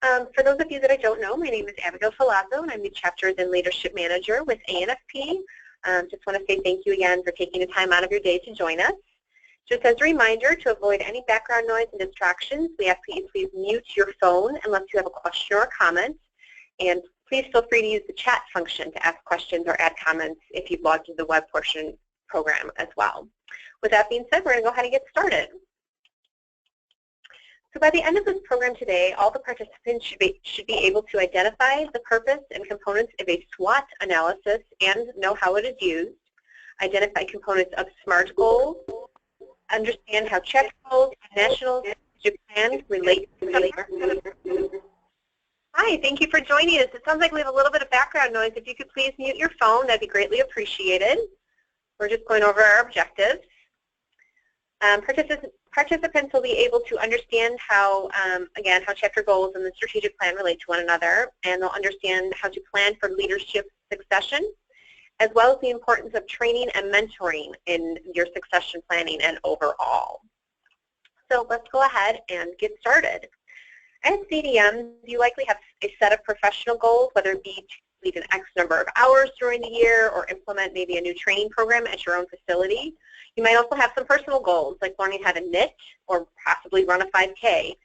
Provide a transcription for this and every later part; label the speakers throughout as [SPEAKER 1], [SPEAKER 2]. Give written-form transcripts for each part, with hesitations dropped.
[SPEAKER 1] For those of you that I don't know, my name is Abigail Filazzo, and I'm the Chapters and Leadership Manager with ANFP. Just want to say thank you again for taking the time out of your day to join us. Just as a reminder, to avoid any background noise and distractions, we ask that you please mute your phone unless you have a question or a comment. And please feel free to use the chat function to ask questions or add comments if you've logged into the web portion program as well. With that being said, we're going to go ahead and get started. So by the end of this program today, all the participants should be able to identify the purpose and components of a SWOT analysis and know how it is used, identify components of SMART goals, understand how chapter goals and national strategic plans relate to each other. Hi, thank you for joining us. It sounds like we have a little bit of background noise. If you could please mute your phone, that'd be greatly appreciated. We're just going over our objectives. Participants will be able to understand how, again, how chapter goals and the strategic plan relate to one another, and they'll understand how to plan for leadership succession, as well as the importance of training and mentoring in your succession planning and overall. So let's go ahead and get started. As CDMs, you likely have a set of professional goals, whether it be to lead an X number of hours during the year or implement maybe a new training program at your own facility. You might also have some personal goals, like learning how to knit or possibly run a 5K.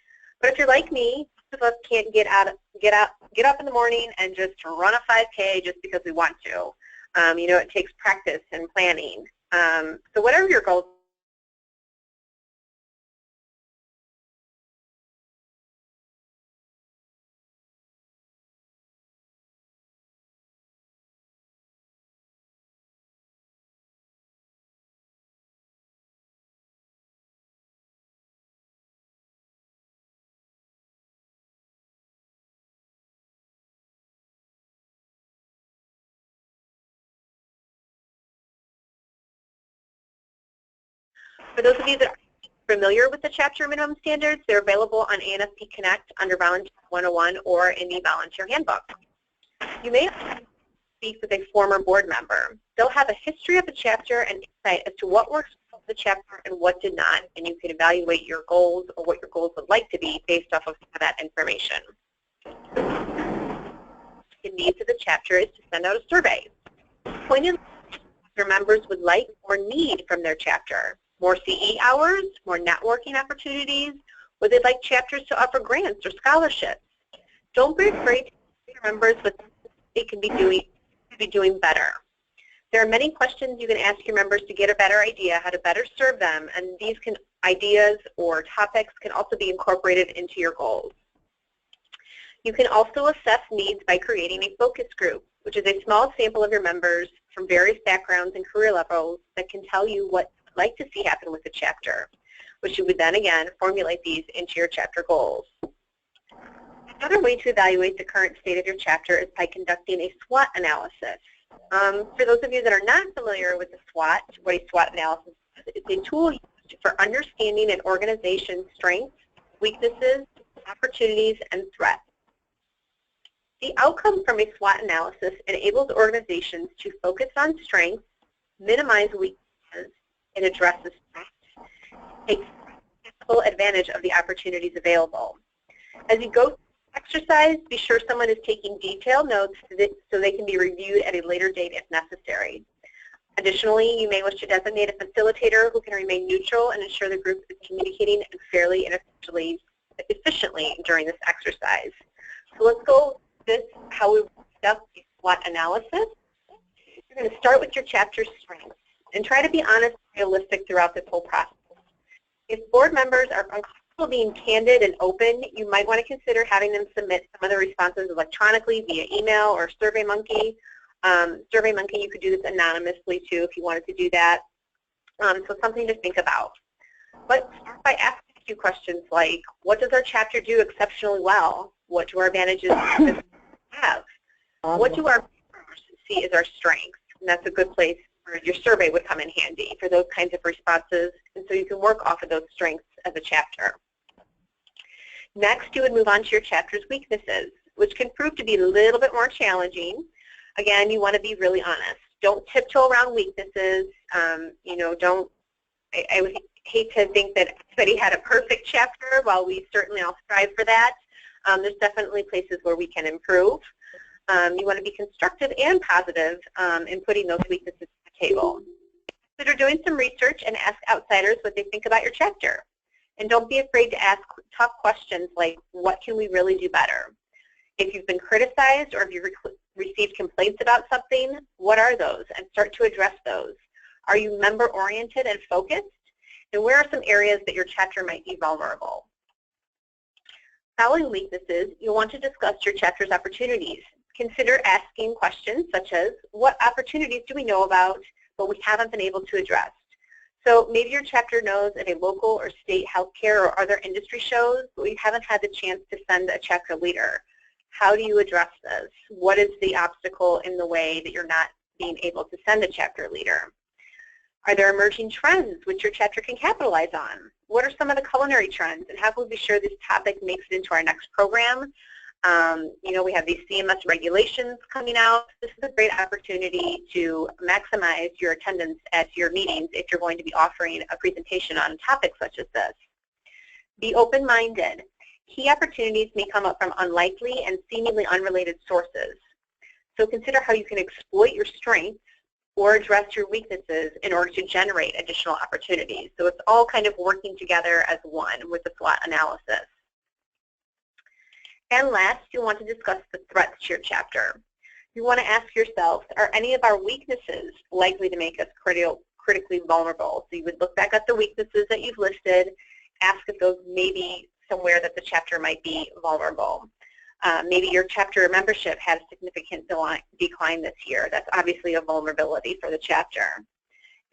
[SPEAKER 1] But if you're like me, most of us can't get up in the morning and just run a 5K just because we want to. You know, it takes practice and planning. So whatever your goals, for those of you that are familiar with the chapter minimum standards, they're available on ANFP Connect under Volunteer 101 or in the Volunteer Handbook. You may speak with a former board member. They'll have a history of the chapter and insight as to what works for the chapter and what did not, and you can evaluate your goals or what your goals would like to be based off of that information. The needs of the chapter is to send out a survey. Pointed your members would like or need from their chapter. More CE hours, more networking opportunities, would they like chapters to offer grants or scholarships? Don't be afraid to tell your members what they can be doing better. There are many questions you can ask your members to get a better idea how to better serve them, and these ideas or topics can also be incorporated into your goals. You can also assess needs by creating a focus group, which is a small sample of your members from various backgrounds and career levels that can tell you what you'd like to see happen with the chapter, which you would then again formulate these into your chapter goals. Another way to evaluate the current state of your chapter is by conducting a SWOT analysis. For those of you that are not familiar with the SWOT, what a SWOT analysis is, it's a tool used for understanding an organization's strengths, weaknesses, opportunities, and threats. The outcome from a SWOT analysis enables organizations to focus on strengths, minimize weaknesses, and address the threats, take full advantage of the opportunities available. As you go through the exercise, be sure someone is taking detailed notes so they can be reviewed at a later date if necessary. Additionally, you may wish to designate a facilitator who can remain neutral and ensure the group is communicating fairly and efficiently during this exercise. So let's go this how we conduct a SWOT analysis. You're going to start with your chapter strengths and try to be honest and realistic throughout this whole process. If board members are uncomfortable being candid and open, you might want to consider having them submit some of the responses electronically via email or SurveyMonkey. SurveyMonkey, you could do this anonymously too if you wanted to do that. So something to think about. But start by asking a few questions like, what does our chapter do exceptionally well? What do our advantages have? What do our members see as our strengths? And that's a good place where your survey would come in handy for those kinds of responses, and so you can work off of those strengths as a chapter. Next, you would move on to your chapter's weaknesses, which can prove to be a little bit more challenging. Again, you want to be really honest. Don't tiptoe around weaknesses. You know, I would hate to think that everybody had a perfect chapter, while we certainly all strive for that. There's definitely places where we can improve. You want to be constructive and positive in putting those weaknesses to the table. Consider doing some research and ask outsiders what they think about your chapter. And don't be afraid to ask tough questions like, what can we really do better? If you've been criticized or if you've received complaints about something, what are those? And start to address those. Are you member-oriented and focused? And where are some areas that your chapter might be vulnerable? Following weaknesses, you'll want to discuss your chapter's opportunities. Consider asking questions such as, what opportunities do we know about but we haven't been able to address? So maybe your chapter knows of a local or state healthcare or other industry shows, but we haven't had the chance to send a chapter leader. How do you address this? What is the obstacle in the way that you're not being able to send a chapter leader? Are there emerging trends which your chapter can capitalize on? What are some of the culinary trends, and how can we be sure this topic makes it into our next program? You know, we have these CMS regulations coming out. This is a great opportunity to maximize your attendance at your meetings if you're going to be offering a presentation on a topic such as this. Be open-minded. Key opportunities may come up from unlikely and seemingly unrelated sources. So consider how you can exploit your strengths or address your weaknesses in order to generate additional opportunities. So it's all kind of working together as one with the SWOT analysis. And last, you'll want to discuss the threats to your chapter. You want to ask yourself, are any of our weaknesses likely to make us critically vulnerable? So you would look back at the weaknesses that you've listed, ask if those may be somewhere that the chapter might be vulnerable. Maybe your chapter membership had a significant decline this year. That's obviously a vulnerability for the chapter.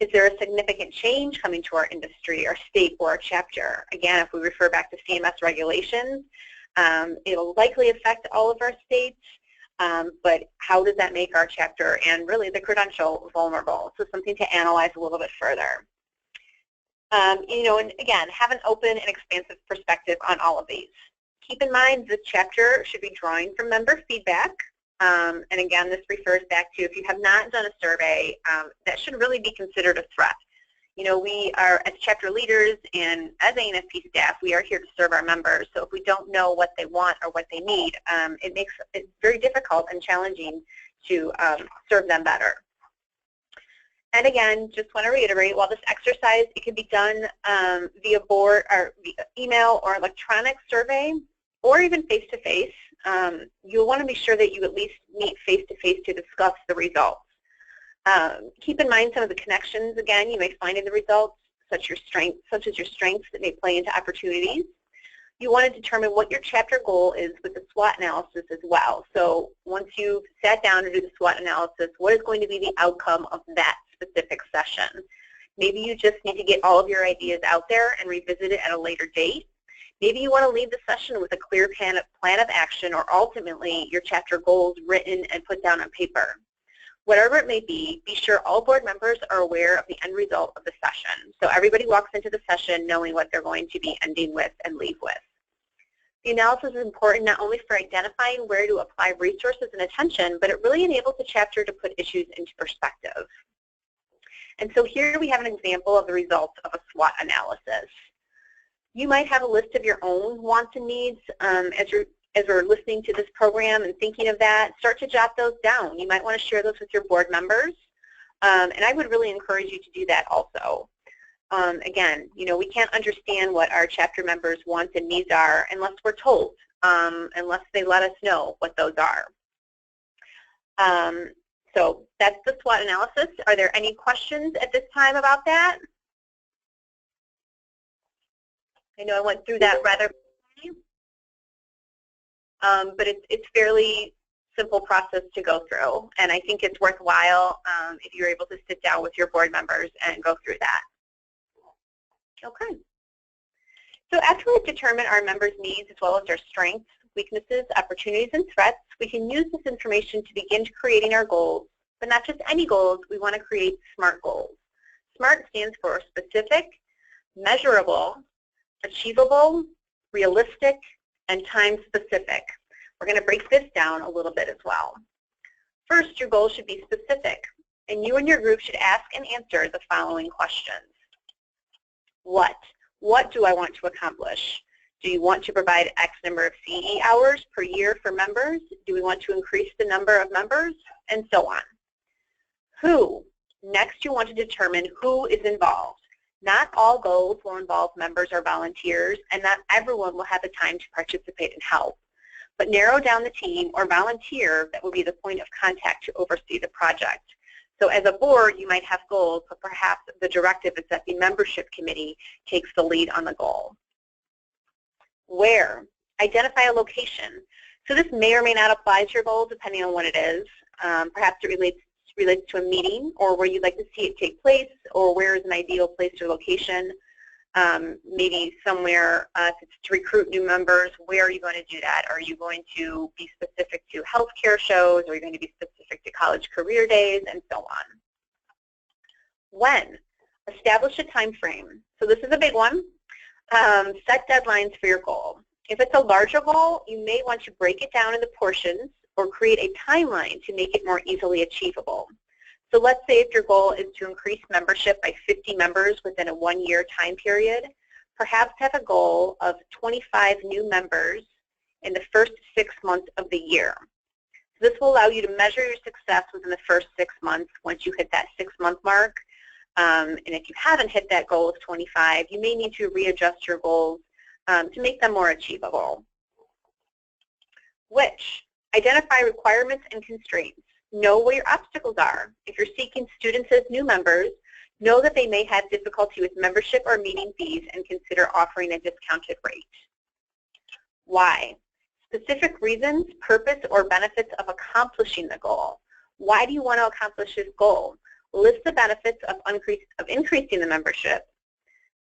[SPEAKER 1] Is there a significant change coming to our industry, our state, or our chapter? Again, if we refer back to CMS regulations, it'll likely affect all of our states, but how does that make our chapter and really the credential vulnerable? So something to analyze a little bit further. You know, and again, have an open and expansive perspective on all of these. Keep in mind the chapter should be drawing from member feedback. And again, this refers back to if you have not done a survey, that should really be considered a threat. You know, we are, as chapter leaders and as ANFP staff, we are here to serve our members. So if we don't know what they want or what they need, it makes it very difficult and challenging to serve them better. And again, just want to reiterate, while this exercise, it can be done via board or via email or electronic survey, or even face-to-face, you'll want to be sure that you at least meet face-to-face to discuss the results. Keep in mind some of the connections, again, you may find in the results, such as your strengths that may play into opportunities. You want to determine what your chapter goal is with the SWOT analysis as well. So once you've sat down to do the SWOT analysis, what is going to be the outcome of that specific session? Maybe you just need to get all of your ideas out there and revisit it at a later date. Maybe you want to leave the session with a clear plan of action, or ultimately your chapter goals written and put down on paper. Whatever it may be sure all board members are aware of the end result of the session. So everybody walks into the session knowing what they're going to be ending with and leave with. The analysis is important not only for identifying where to apply resources and attention, but it really enables the chapter to put issues into perspective. And so here we have an example of the results of a SWOT analysis. You might have a list of your own wants and needs as we're listening to this program and thinking of that. Start to jot those down. You might want to share those with your board members, and I would really encourage you to do that also. Again, you know, we can't understand what our chapter members' wants and needs are unless we're told, unless they let us know what those are. So that's the SWOT analysis. Are there any questions at this time about that? I know I went through that rather quickly, but it's fairly simple process to go through, and I think it's worthwhile if you're able to sit down with your board members and go through that. Okay. So after we've determined our members' needs as well as their strengths, weaknesses, opportunities, and threats, we can use this information to begin creating our goals, but not just any goals. We want to create SMART goals. SMART stands for specific, measurable, achievable, realistic, and time-specific. We're going to break this down a little bit as well. First, your goal should be specific, and you and your group should ask and answer the following questions. What do I want to accomplish? Do you want to provide X number of CE hours per year for members? Do we want to increase the number of members? And so on. Who? Next, you want to determine who is involved. Not all goals will involve members or volunteers, and not everyone will have the time to participate and help. But narrow down the team or volunteer that will be the point of contact to oversee the project. So as a board, you might have goals, but perhaps the directive is that the membership committee takes the lead on the goal. Where? Identify a location. So this may or may not apply to your goal depending on what it is. Perhaps it relates to a meeting or where you'd like to see it take place, or where is an ideal place or location. Maybe somewhere if it's to recruit new members, where are you going to do that? Are you going to be specific to healthcare shows? Are you going to be specific to college career days, and so on? When? Establish a time frame. So this is a big one. Set deadlines for your goal. If it's a larger goal, you may want to break it down into portions or create a timeline to make it more easily achievable. So let's say if your goal is to increase membership by 50 members within a 1-year time period, perhaps have a goal of 25 new members in the first 6 months of the year. So this will allow you to measure your success within the first 6 months once you hit that 6-month mark. And if you haven't hit that goal of 25, you may need to readjust your goals to make them more achievable. Which? Identify requirements and constraints. Know what your obstacles are. If you're seeking students as new members, know that they may have difficulty with membership or meeting fees and consider offering a discounted rate. Why? Specific reasons, purpose, or benefits of accomplishing the goal. Why do you want to accomplish this goal? List the benefits of increasing the membership,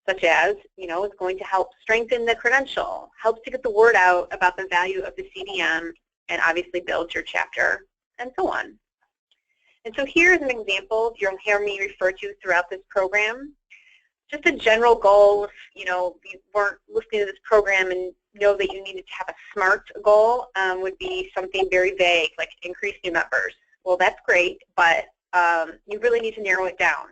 [SPEAKER 1] such as, it's going to help strengthen the credential, helps to get the word out about the value of the CDM, and obviously build your chapter, and so on. And so here's an example you'll hear me refer to throughout this program. Just a general goal, if you weren't listening to this program and know that you needed to have a SMART goal, would be something very vague, like increase new members. Well, that's great, but you really need to narrow it down.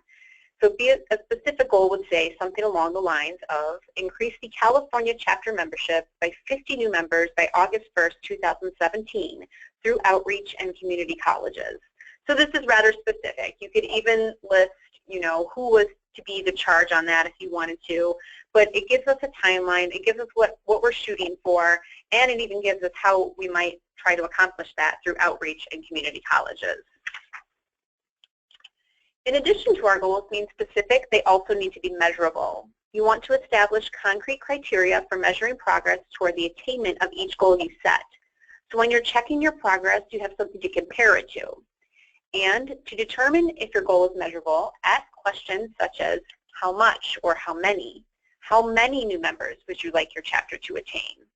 [SPEAKER 1] So a specific goal would say something along the lines of increase the California chapter membership by 50 new members by August 1st, 2017 through outreach and community colleges. So this is rather specific. You could even list, who was to be the charge on that if you wanted to, but it gives us a timeline, it gives us what we're shooting for, and it even gives us how we might try to accomplish that through outreach and community colleges. In addition to our goals being specific, they also need to be measurable. You want to establish concrete criteria for measuring progress toward the attainment of each goal you set. So when you're checking your progress, you have something to compare it to. And to determine if your goal is measurable, ask questions such as how much or how many? How many new members would you like your chapter to attain?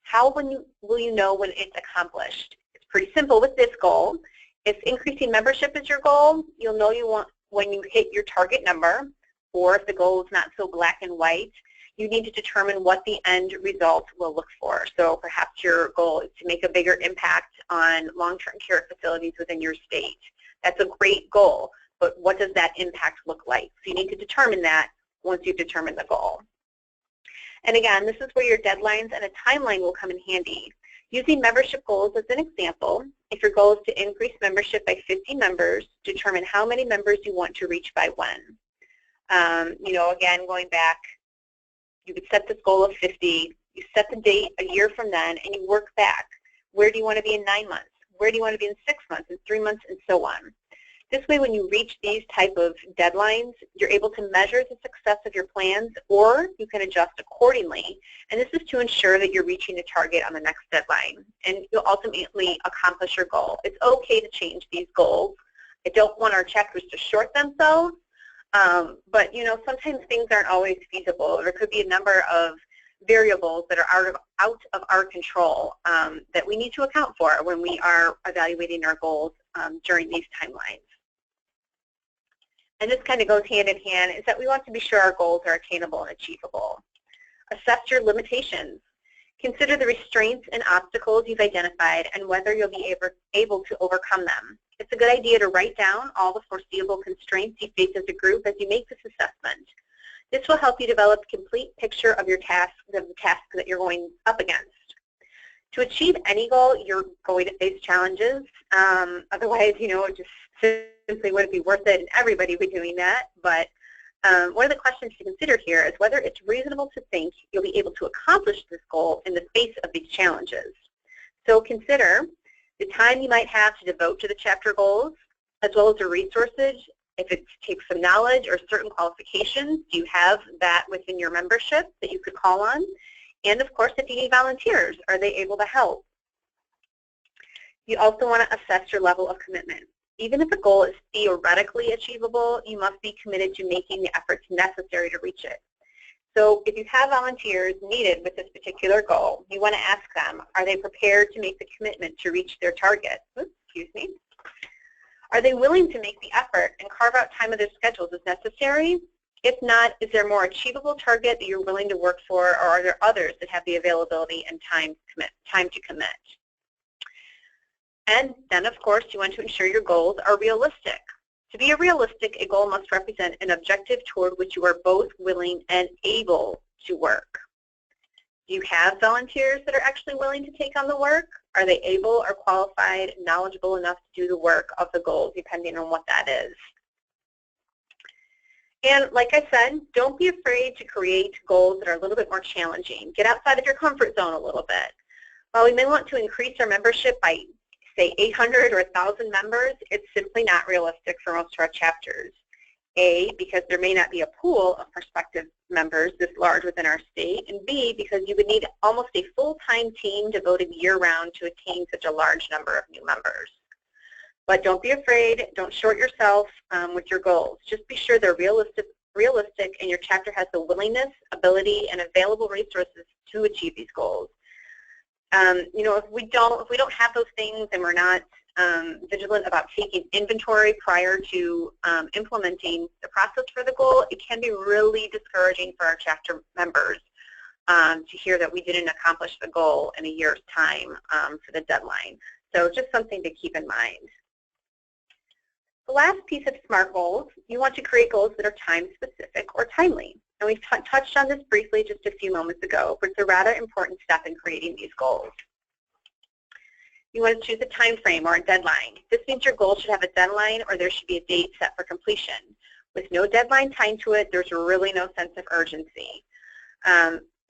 [SPEAKER 1] How will you know when it's accomplished? It's pretty simple with this goal. If increasing membership is your goal, you'll know when you hit your target number, or if the goal is not so black and white, you need to determine what the end result will look for. So perhaps your goal is to make a bigger impact on long-term care facilities within your state. That's a great goal, but what does that impact look like? So you need to determine that once you've determined the goal. And again, this is where your deadlines and a timeline will come in handy. Using membership goals as an example, if your goal is to increase membership by 50 members, determine how many members you want to reach by when. Again, going back, you could set this goal of 50, you set the date a year from then, and you work back. Where do you want to be in 9 months? Where do you want to be in 6 months, in 3 months, and so on? This way, when you reach these type of deadlines, you're able to measure the success of your plans, or you can adjust accordingly. And this is to ensure that you're reaching the target on the next deadline, and you'll ultimately accomplish your goal. It's okay to change these goals. I don't want our chapters to short themselves, but sometimes things aren't always feasible. There could be a number of variables that are out of our control that we need to account for when we are evaluating our goals during these timelines. And this kind of goes hand in hand, is that we want to be sure our goals are attainable and achievable. Assess your limitations. Consider the restraints and obstacles you've identified and whether you'll be able to overcome them. It's a good idea to write down all the foreseeable constraints you face as a group as you make this assessment. This will help you develop a complete picture of your task, of the task that you're going up against. To achieve any goal, you're going to face challenges. Otherwise, it just simply wouldn't be worth it, and everybody would be doing that. But one of the questions to consider here is whether it's reasonable to think you'll be able to accomplish this goal in the face of these challenges. So consider the time you might have to devote to the chapter goals, as well as the resources. If it takes some knowledge or certain qualifications, do you have that within your membership that you could call on? And of course, if you need volunteers, are they able to help? You also want to assess your level of commitment. Even if a goal is theoretically achievable, you must be committed to making the efforts necessary to reach it. So if you have volunteers needed with this particular goal, you want to ask them, are they prepared to make the commitment to reach their target? Oops, excuse me. Are they willing to make the effort and carve out time of their schedules as necessary? If not, is there a more achievable target that you're willing to work for, or are there others that have the availability and time to commit? And then, of course, you want to ensure your goals are realistic. To be realistic, a goal must represent an objective toward which you are both willing and able to work. Do you have volunteers that are actually willing to take on the work? Are they able or qualified, knowledgeable enough to do the work of the goal, depending on what that is? And like I said, don't be afraid to create goals that are a little bit more challenging. Get outside of your comfort zone a little bit. While we may want to increase our membership by, say, 800 or 1,000 members, it's simply not realistic for most of our chapters. A, because there may not be a pool of prospective members this large within our state, and B, because you would need almost a full-time team devoted year-round to attain such a large number of new members. But don't be afraid, don't short yourself with your goals. Just be sure they're realistic and your chapter has the willingness, ability, and available resources to achieve these goals. If we don't have those things and we're not vigilant about taking inventory prior to implementing the process for the goal, it can be really discouraging for our chapter members to hear that we didn't accomplish the goal in a year's time for the deadline. So just something to keep in mind. The last piece of SMART goals, you want to create goals that are time-specific or timely. And we've touched on this briefly just a few moments ago, but it's a rather important step in creating these goals. You want to choose a time frame or a deadline. This means your goal should have a deadline or there should be a date set for completion. With no deadline tied to it, there's really no sense of urgency.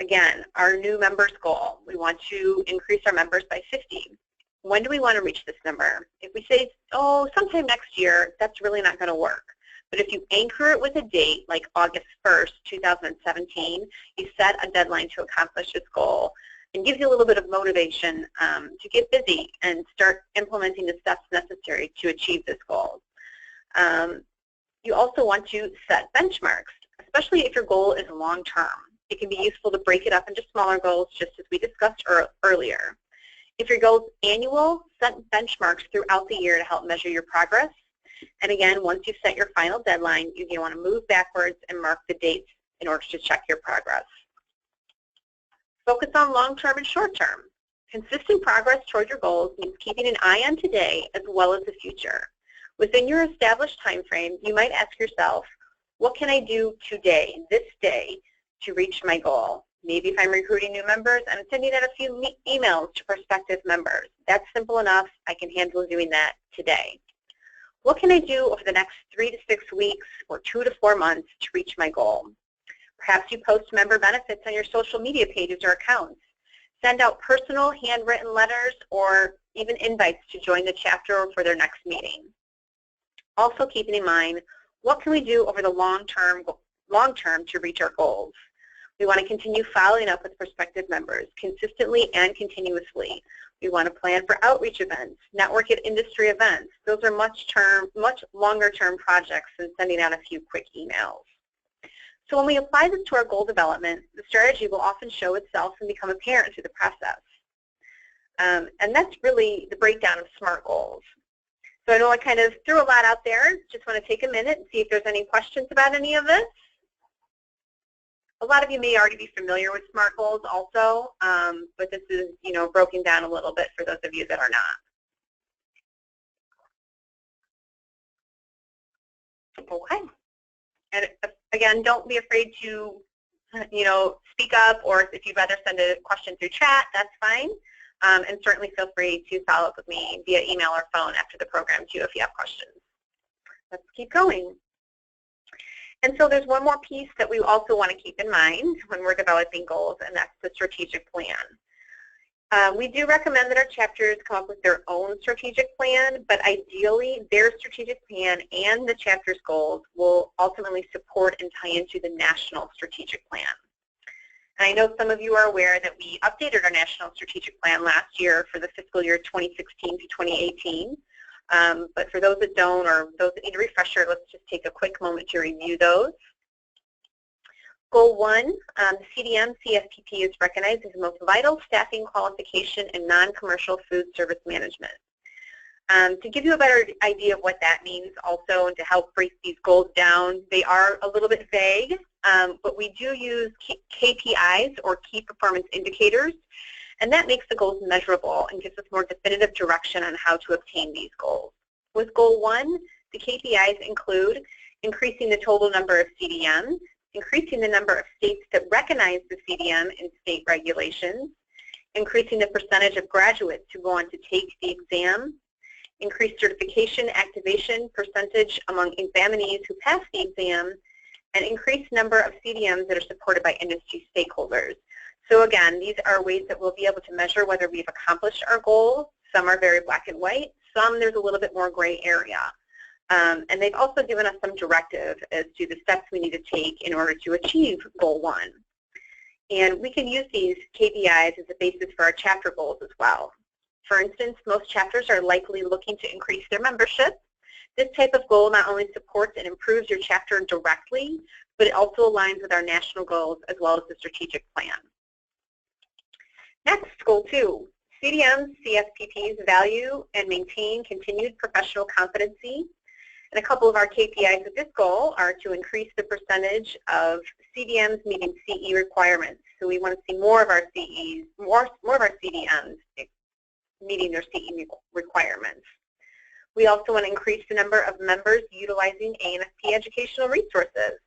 [SPEAKER 1] Again, our new members goal, we want to increase our members by 50. When do we want to reach this number? If we say, oh, sometime next year, that's really not going to work. But if you anchor it with a date, like August 1st, 2017, you set a deadline to accomplish this goal and gives you a little bit of motivation to get busy and start implementing the steps necessary to achieve this goal. You also want to set benchmarks, especially if your goal is long-term. It can be useful to break it up into smaller goals, just as we discussed earlier. If your goal is annual, set benchmarks throughout the year to help measure your progress. And again, once you've set your final deadline, you want to move backwards and mark the dates in order to check your progress. Focus on long-term and short-term. Consistent progress toward your goals means keeping an eye on today as well as the future. Within your established time frame, you might ask yourself, what can I do today, this day, to reach my goal? Maybe if I'm recruiting new members, I'm sending out a few emails to prospective members. That's simple enough. I can handle doing that today. What can I do over the next 3 to 6 weeks or 2 to 4 months to reach my goal? Perhaps you post member benefits on your social media pages or accounts. Send out personal handwritten letters or even invites to join the chapter or for their next meeting. Also keeping in mind, what can we do over the long term to reach our goals? We want to continue following up with prospective members consistently and continuously. We want to plan for outreach events, network at industry events. Those are much longer term projects than sending out a few quick emails. So when we apply this to our goal development, the strategy will often show itself and become apparent through the process. And that's really the breakdown of SMART goals. So I know I kind of threw a lot out there. Just want to take a minute and see if there's any questions about any of this. A lot of you may already be familiar with SMART goals also, but this is, broken down a little bit for those of you that are not. Okay. And Again, don't be afraid to, speak up, or if you'd rather send a question through chat, that's fine. And certainly feel free to follow up with me via email or phone after the program too if you have questions. Let's keep going. And so there's one more piece that we also want to keep in mind when we're developing goals, and that's the strategic plan. We do recommend that our chapters come up with their own strategic plan, but ideally their strategic plan and the chapter's goals will ultimately support and tie into the national strategic plan. And I know some of you are aware that we updated our national strategic plan last year for the fiscal year 2016 to 2018. But for those that don't, or those that need a refresher, let's just take a quick moment to review those. Goal 1, the CDM CFPP is recognized as the most vital staffing qualification in non-commercial food service management. To give you a better idea of what that means also, and to help break these goals down, they are a little bit vague, but we do use KPIs, or key performance indicators, and that makes the goals measurable and gives us more definitive direction on how to obtain these goals. With Goal 1, the KPIs include increasing the total number of CDMs, increasing the number of states that recognize the CDM in state regulations, increasing the percentage of graduates who go on to take the exam, increase certification activation percentage among examinees who pass the exam, and increase number of CDMs that are supported by industry stakeholders. So again, these are ways that we'll be able to measure whether we've accomplished our goals. Some are very black and white, some there's a little bit more gray area. And they've also given us some directive as to the steps we need to take in order to achieve Goal 1. And we can use these KPIs as a basis for our chapter goals as well. For instance, most chapters are likely looking to increase their membership. This type of goal not only supports and improves your chapter directly, but it also aligns with our national goals as well as the strategic plan. Next, Goal 2. CDMs, CFPPs value and maintain continued professional competency. And a couple of our KPIs with this goal are to increase the percentage of CDMs meeting CE requirements. So we want to see more of our CEs, more of our CDMs meeting their CE requirements. We also want to increase the number of members utilizing ANFP educational resources.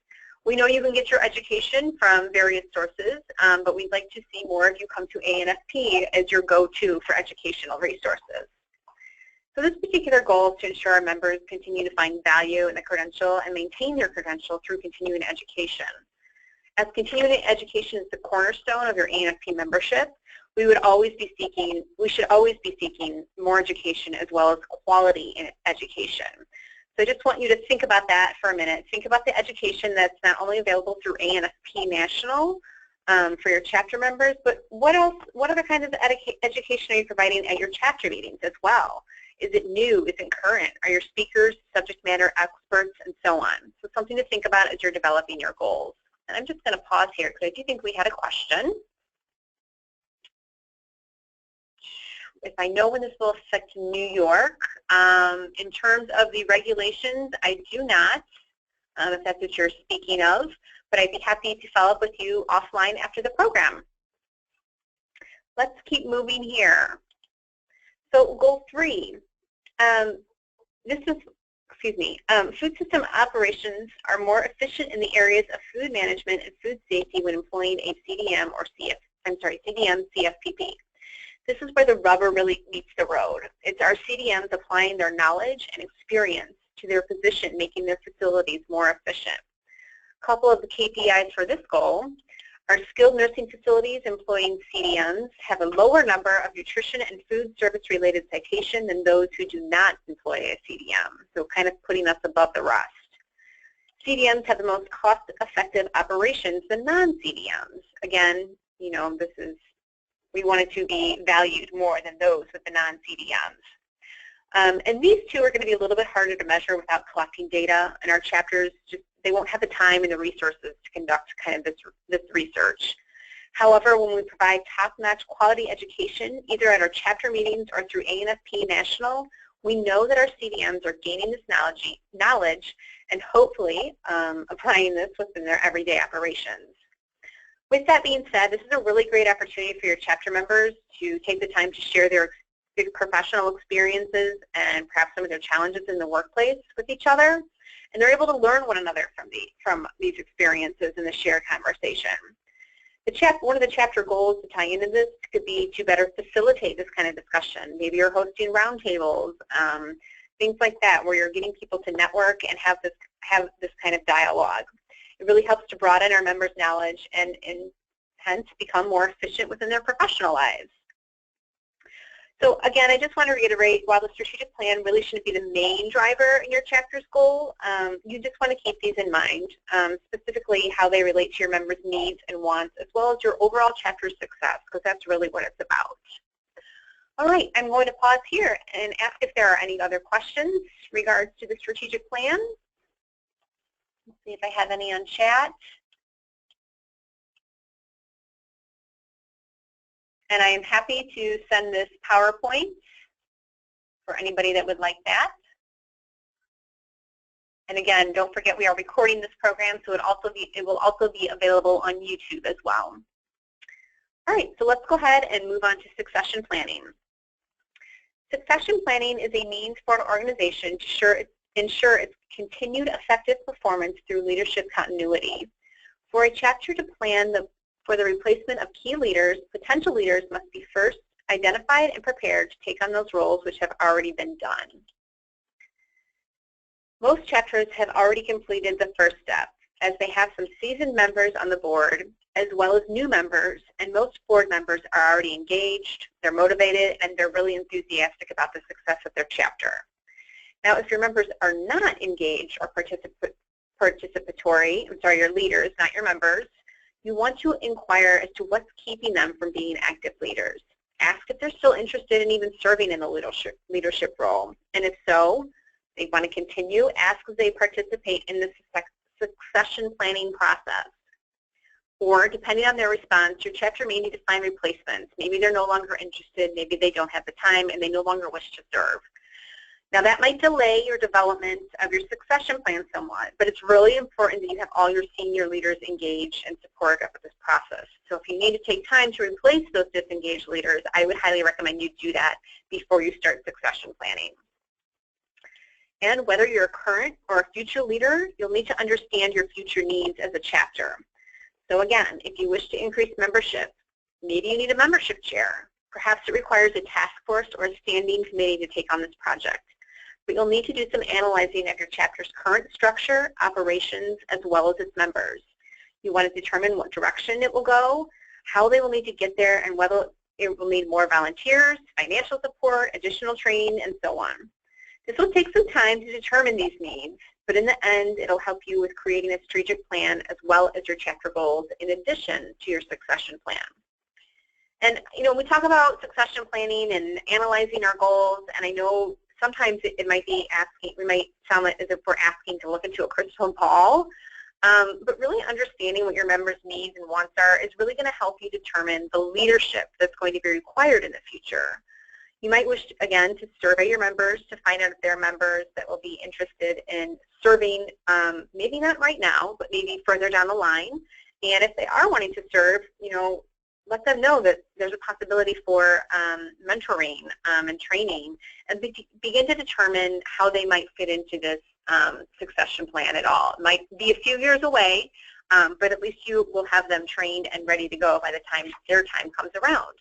[SPEAKER 1] We know you can get your education from various sources, but we'd like to see more of you come to ANFP as your go-to for educational resources. So this particular goal is to ensure our members continue to find value in the credential and maintain their credential through continuing education. As continuing education is the cornerstone of your ANFP membership, we should always be seeking more education as well as quality in education. So I just want you to think about that for a minute. Think about the education that's not only available through ANFP National for your chapter members, but what other kinds of education are you providing at your chapter meetings as well? Is it new? Is it current? Are your speakers subject matter experts, and so on? So something to think about as you're developing your goals. And I'm just going to pause here because I do think we had a question. If I know when this will affect New York, in terms of the regulations, I do not, if that's what you're speaking of, but I'd be happy to follow up with you offline after the program. Let's keep moving here. So Goal 3, food system operations are more efficient in the areas of food management and food safety when employing a CDM or CDM CFPP. This is where the rubber really meets the road. It's our CDMs applying their knowledge and experience to their position, making their facilities more efficient. A couple of the KPIs for this goal are skilled nursing facilities employing CDMs have a lower number of nutrition and food service related citation than those who do not employ a CDM, so kind of putting us above the rest. CDMs have the most cost-effective operations than non-CDMs. Again, you know, we want it to be valued more than those with the non-CDMs. And these two are going to be a little bit harder to measure without collecting data, and our chapters they won't have the time and the resources to conduct kind of this research. However, when we provide top-notch quality education, either at our chapter meetings or through ANFP National, we know that our CDMs are gaining this knowledge and hopefully applying this within their everyday operations. With that being said, this is a really great opportunity for your chapter members to take the time to share their professional experiences and perhaps some of their challenges in the workplace with each other. and they're able to learn one another from these experiences in the shared conversation. One of the chapter goals to tie into this could be to better facilitate this kind of discussion. Maybe you're hosting roundtables, things like that, where you're getting people to network and have this kind of dialogue. It really helps to broaden our members' knowledge and hence become more efficient within their professional lives. So again, I just want to reiterate, while the strategic plan really shouldn't be the main driver in your chapter's goal, you just want to keep these in mind, specifically how they relate to your members' needs and wants, as well as your overall chapter success, because that's really what it's about. All right, I'm going to pause here and ask if there are any other questions regards to the strategic plan. Let's see if I have any on chat. And I am happy to send this PowerPoint for anybody that would like that. And again, don't forget we are recording this program, so it will also be available on YouTube as well. All right, so let's go ahead and move on to succession planning. Succession planning is a means for an organization to ensure its continued effective performance through leadership continuity. For a chapter to plan for the replacement of key leaders, potential leaders must be first identified and prepared to take on those roles which have already been done. Most chapters have already completed the first step, as they have some seasoned members on the board, as well as new members, and most board members are already engaged, they're motivated, and they're really enthusiastic about the success of their chapter. Now, if your members are not engaged or participatory, your leaders, not your members, you want to inquire as to what's keeping them from being active leaders. Ask if they're still interested in even serving in the leadership role. And if so, they want to continue, ask if they participate in the succession planning process. Or, depending on their response, your chapter may need to find replacements. Maybe they're no longer interested, maybe they don't have the time, and they no longer wish to serve. Now, that might delay your development of your succession plan somewhat, but it's really important that you have all your senior leaders engaged and supportive of this process. So if you need to take time to replace those disengaged leaders, I would highly recommend you do that before you start succession planning. And whether you're a current or a future leader, you'll need to understand your future needs as a chapter. So again, if you wish to increase membership, maybe you need a membership chair. Perhaps it requires a task force or a standing committee to take on this project. But you'll need to do some analyzing of your chapter's current structure, operations, as well as its members. You want to determine what direction it will go, how they will need to get there, and whether it will need more volunteers, financial support, additional training, and so on. This will take some time to determine these needs, but in the end, it'll help you with creating a strategic plan as well as your chapter goals in addition to your succession plan. And we talk about succession planning and analyzing our goals, and I know sometimes it might be we might sound like as if we're asking to look into a crystal ball, but really understanding what your members' needs and wants are is really going to help you determine the leadership that's going to be required in the future. You might wish, again, to survey your members to find out if there are members that will be interested in serving, maybe not right now, but maybe further down the line. And if they are wanting to serve, let them know that there's a possibility for mentoring and training, and begin to determine how they might fit into this succession plan at all. It might be a few years away, but at least you will have them trained and ready to go by the time their time comes around.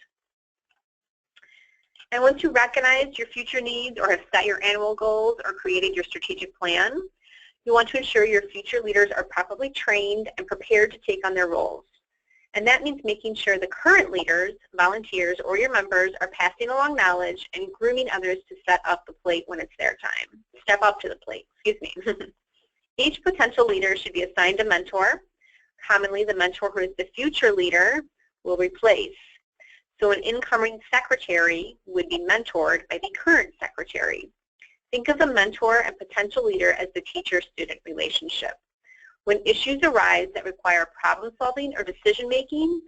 [SPEAKER 1] And once you recognize your future needs or have set your annual goals or created your strategic plan, you want to ensure your future leaders are properly trained and prepared to take on their roles. And that means making sure the current leaders, volunteers, or your members are passing along knowledge and grooming others to step up to the plate when it's their time. Step up to the plate, excuse me. Each potential leader should be assigned a mentor. Commonly, the mentor who is the future leader will replace. So an incoming secretary would be mentored by the current secretary. Think of the mentor and potential leader as the teacher-student relationship. When issues arise that require problem-solving or decision-making,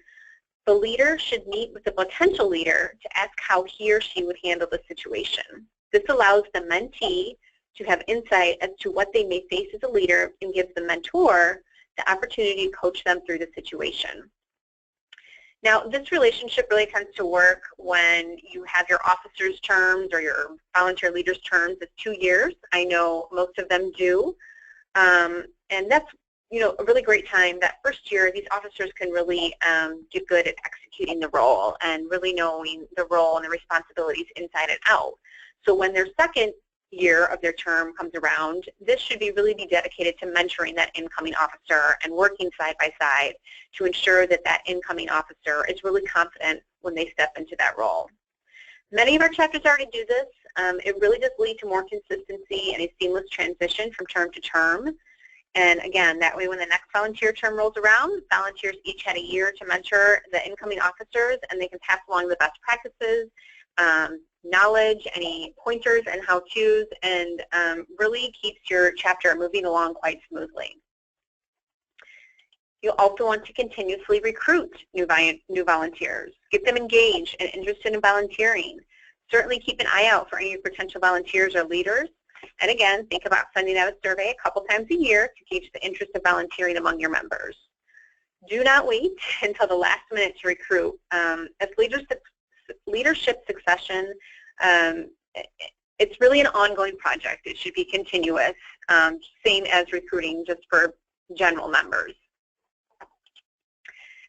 [SPEAKER 1] the leader should meet with the potential leader to ask how he or she would handle the situation. This allows the mentee to have insight as to what they may face as a leader and gives the mentor the opportunity to coach them through the situation. Now, this relationship really tends to work when you have your officers' terms or your volunteer leaders' terms as 2 years. I know most of them do. And that's, you know, a really great time. That first year, these officers can really get good at executing the role and really knowing the role and the responsibilities inside and out. So when their second year of their term comes around, this should really be dedicated to mentoring that incoming officer and working side by side to ensure that that incoming officer is really confident when they step into that role. Many of our chapters already do this. It really does lead to more consistency and a seamless transition from term to term. And again, that way when the next volunteer term rolls around, volunteers each had a year to mentor the incoming officers, and they can pass along the best practices, knowledge, any pointers and how-tos, and really keeps your chapter moving along quite smoothly. You'll also want to continuously recruit new volunteers. Get them engaged and interested in volunteering. Certainly keep an eye out for any potential volunteers or leaders. And again, think about sending out a survey a couple times a year to gauge the interest of volunteering among your members. Do not wait until the last minute to recruit. As leadership succession, it's really an ongoing project. It should be continuous, same as recruiting just for general members.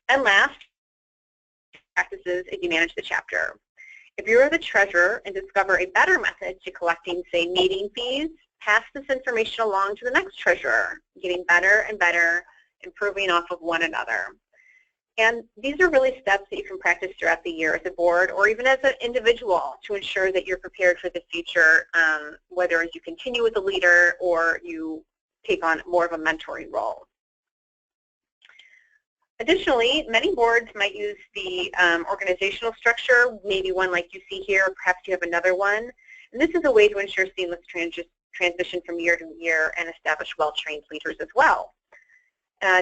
[SPEAKER 1] And last, practices as you manage the chapter. If you are the treasurer and discover a better method to collecting, say, meeting fees, pass this information along to the next treasurer, getting better and better, improving off of one another. And these are really steps that you can practice throughout the year as a board or even as an individual to ensure that you're prepared for the future, whether as you continue with a leader or you take on more of a mentoring role. Additionally, many boards might use the organizational structure, maybe one like you see here, perhaps you have another one. And this is a way to ensure seamless transition from year to year and establish well-trained leaders as well.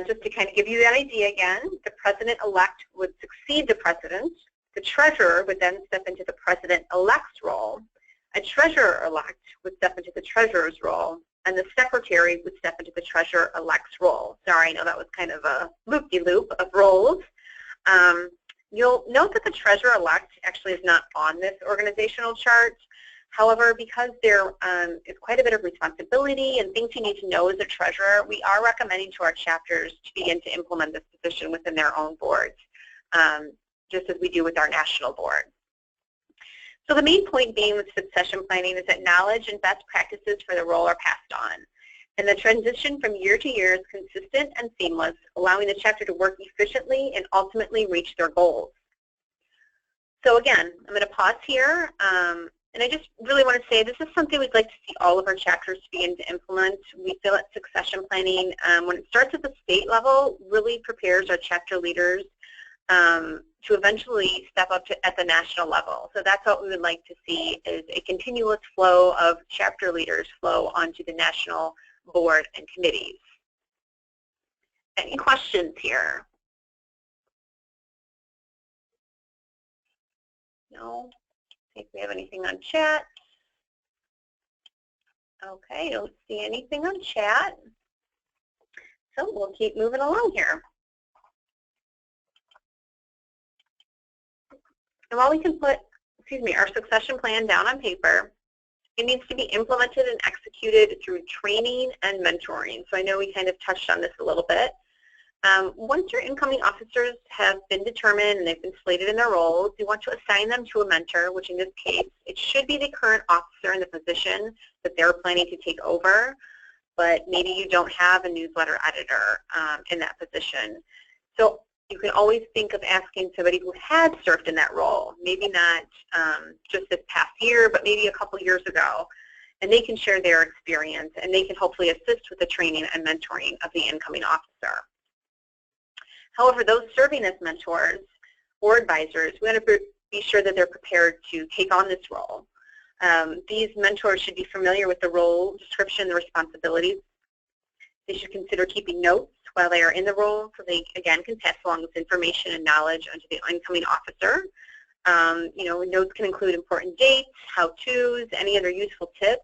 [SPEAKER 1] Just to kind of give you that idea again, the president-elect would succeed the president. The treasurer would then step into the president-elect's role. A treasurer-elect would step into the treasurer's role, and the secretary would step into the treasurer-elect's role. Sorry, I know that was kind of a loop-de-loop of roles. You'll note that the treasurer-elect actually is not on this organizational chart. However, because there is quite a bit of responsibility and things you need to know as a treasurer, we are recommending to our chapters to begin to implement this position within their own boards, just as we do with our national board. So the main point being with succession planning is that knowledge and best practices for the role are passed on. And the transition from year to year is consistent and seamless, allowing the chapter to work efficiently and ultimately reach their goals. So again, I'm going to pause here. And I just really want to say this is something we'd like to see all of our chapters begin to implement. We feel that succession planning, when it starts at the state level, really prepares our chapter leaders to eventually step up at the national level. So that's what we would like to see, is a continuous flow of chapter leaders flow onto the national board and committees. Any questions here? No? See if we have anything on chat. Okay, don't see anything on chat. So we'll keep moving along here. And while we can put, our succession plan down on paper, it needs to be implemented and executed through training and mentoring. So I know we kind of touched on this a little bit. Once your incoming officers have been determined and they've been slated in their roles, you want to assign them to a mentor, which in this case, it should be the current officer in the position that they're planning to take over, but maybe you don't have a newsletter editor in that position. So you can always think of asking somebody who had served in that role, maybe not just this past year, but maybe a couple years ago, and they can share their experience and they can hopefully assist with the training and mentoring of the incoming officer. However, those serving as mentors or advisors, we want to be sure that they're prepared to take on this role. These mentors should be familiar with the role description, the responsibilities. They should consider keeping notes while they are in the role so they, again, can pass along this information and knowledge onto the incoming officer. Notes can include important dates, how-tos, any other useful tips.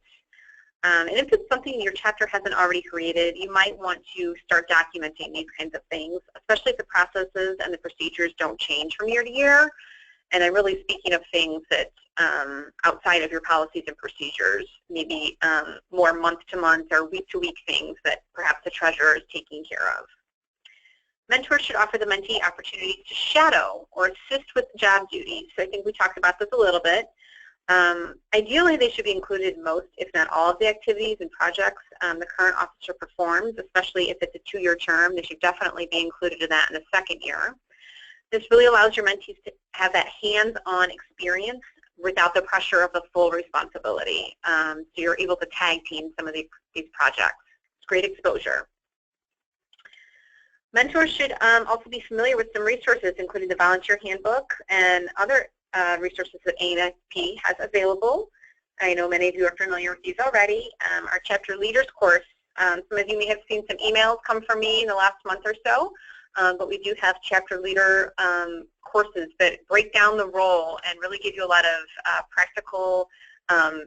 [SPEAKER 1] And if it's something your chapter hasn't already created, you might want to start documenting these kinds of things, especially if the processes and the procedures don't change from year to year. And I'm really speaking of things that outside of your policies and procedures, maybe more month-to-month or week-to-week things that perhaps the treasurer is taking care of. Mentors should offer the mentee opportunities to shadow or assist with job duties. So I think we talked about this a little bit. Ideally, they should be included in most, if not all, of the activities and projects the current officer performs, especially if it's a 2-year term. They should definitely be included in that in the 2nd year. This really allows your mentees to have that hands-on experience without the pressure of the full responsibility. So you're able to tag team some of these projects. It's great exposure. Mentors should also be familiar with some resources, including the volunteer handbook and other resources that ANFP has available. I know many of you are familiar with these already. Our chapter leaders course, some of you may have seen some emails come from me in the last month or so, but we do have chapter leader courses that break down the role and really give you a lot of practical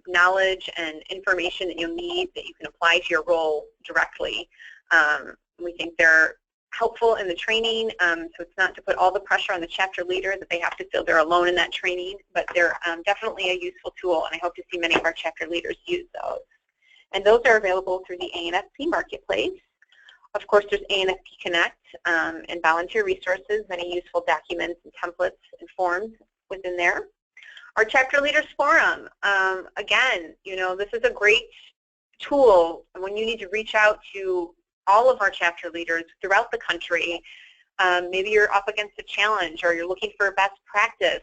[SPEAKER 1] knowledge and information that you'll need that you can apply to your role directly. We think they're helpful in the training, so it's not to put all the pressure on the chapter leader that they have to feel they're alone in that training, but they're definitely a useful tool, and I hope to see many of our chapter leaders use those. And those are available through the ANFP Marketplace. Of course, there's ANFP Connect and volunteer resources, many useful documents and templates and forms within there. Our Chapter Leaders Forum, again, this is a great tool when you need to reach out to all of our chapter leaders throughout the country. Maybe you're up against a challenge or you're looking for best practice.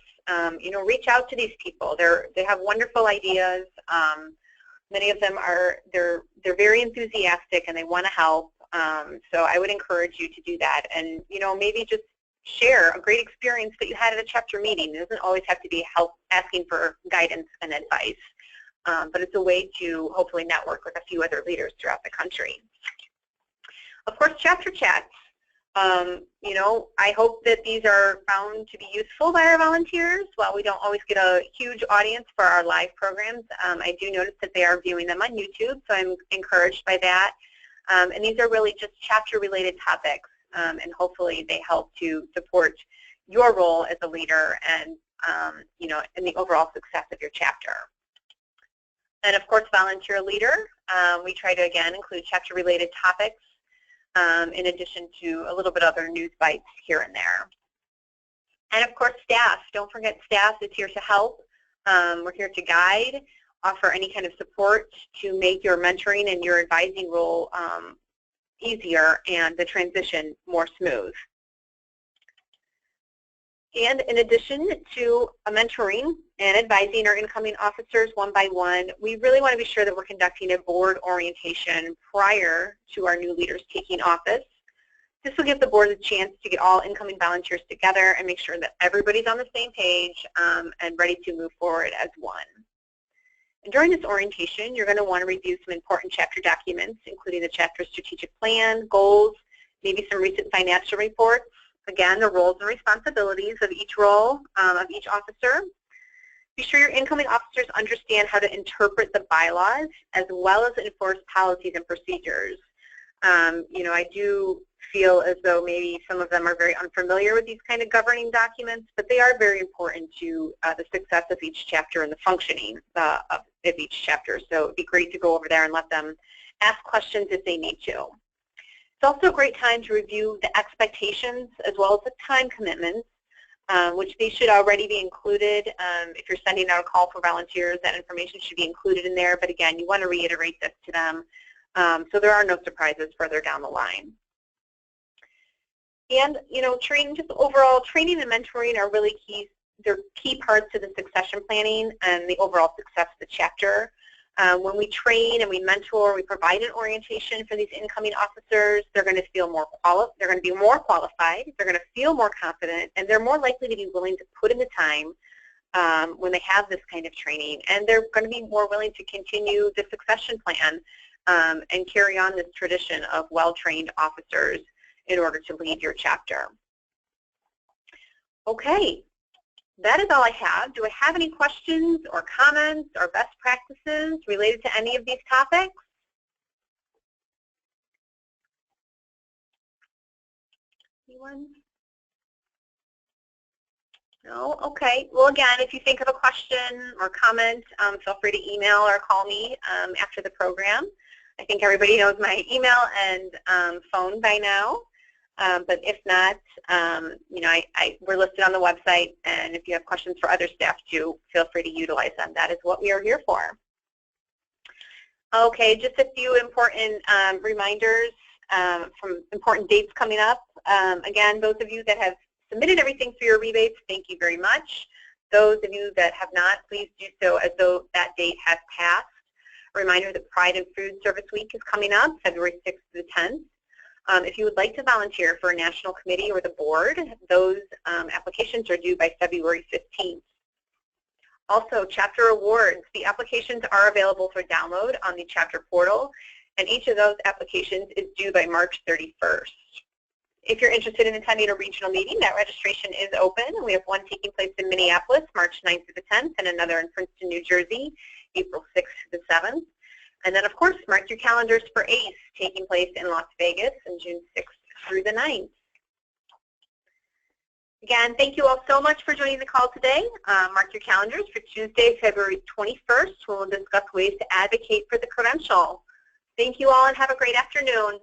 [SPEAKER 1] Reach out to these people. They have wonderful ideas. Many of them they're very enthusiastic and they want to help. So I would encourage you to do that, and maybe just share a great experience that you had at a chapter meeting. It doesn't always have to be help asking for guidance and advice, but it's a way to hopefully network with a few other leaders throughout the country. Of course, chapter chats. I hope that these are found to be useful by our volunteers. While we don't always get a huge audience for our live programs, I do notice that they are viewing them on YouTube, so I'm encouraged by that. And these are really just chapter-related topics, and hopefully they help to support your role as a leader and, in the overall success of your chapter. And of course, volunteer leader. We try to, again, include chapter-related topics in addition to a little bit other news bites here and there. And of course, staff. Don't forget staff is here to help. We're here to guide, offer any kind of support to make your mentoring and your advising role easier and the transition more smooth. And in addition to mentoring and advising our incoming officers one by one, we really want to be sure that we're conducting a board orientation prior to our new leaders taking office. This will give the board a chance to get all incoming volunteers together and make sure that everybody's on the same page and ready to move forward as one. And during this orientation, you're going to want to review some important chapter documents, including the chapter strategic plan, goals, maybe some recent financial reports. Again, the roles and responsibilities of each role, of each officer. Be sure your incoming officers understand how to interpret the bylaws as well as enforce policies and procedures. I do feel as though maybe some of them are very unfamiliar with these kind of governing documents, but they are very important to the success of each chapter and the functioning of each chapter. So it would be great to go over there and let them ask questions if they need to. It's also a great time to review the expectations as well as the time commitments, which they should already be included. If you're sending out a call for volunteers, that information should be included in there. But again, you want to reiterate this to them so there are no surprises further down the line. And training, just overall, training and mentoring are really key. They're key parts of the succession planning and the overall success of the chapter. When we train and we mentor, we provide an orientation for these incoming officers. They're going to feel more they're going to be more qualified. They're going to feel more confident, and they're more likely to be willing to put in the time when they have this kind of training. And they're going to be more willing to continue the succession plan and carry on this tradition of well-trained officers in order to lead your chapter. Okay. That is all I have. Do I have any questions or comments or best practices related to any of these topics? Anyone? No? Okay. Well, again, if you think of a question or comment, feel free to email or call me after the program. I think everybody knows my email and phone by now. But if not, you know, we're listed on the website, and if you have questions for other staff too, feel free to utilize them. That is what we are here for. Okay, just a few important reminders from important dates coming up. Again, those of you that have submitted everything for your rebates, thank you very much. Those of you that have not, please do so as though that date has passed. A reminder that Pride and Food Service Week is coming up, February 6th to the 10th. If you would like to volunteer for a national committee or the board, those applications are due by February 15th. Also, chapter awards. The applications are available for download on the chapter portal, and each of those applications is due by March 31st. If you're interested in attending a regional meeting, that registration is open. We have one taking place in Minneapolis, March 9th to the 10th, and another in Princeton, New Jersey, April 6th to the 7th. And then, of course, mark your calendars for ACE, taking place in Las Vegas on June 6th through the 9th. Again, thank you all so much for joining the call today. Mark your calendars for Tuesday, February 21st, when we'll discuss ways to advocate for the credential. Thank you all and have a great afternoon.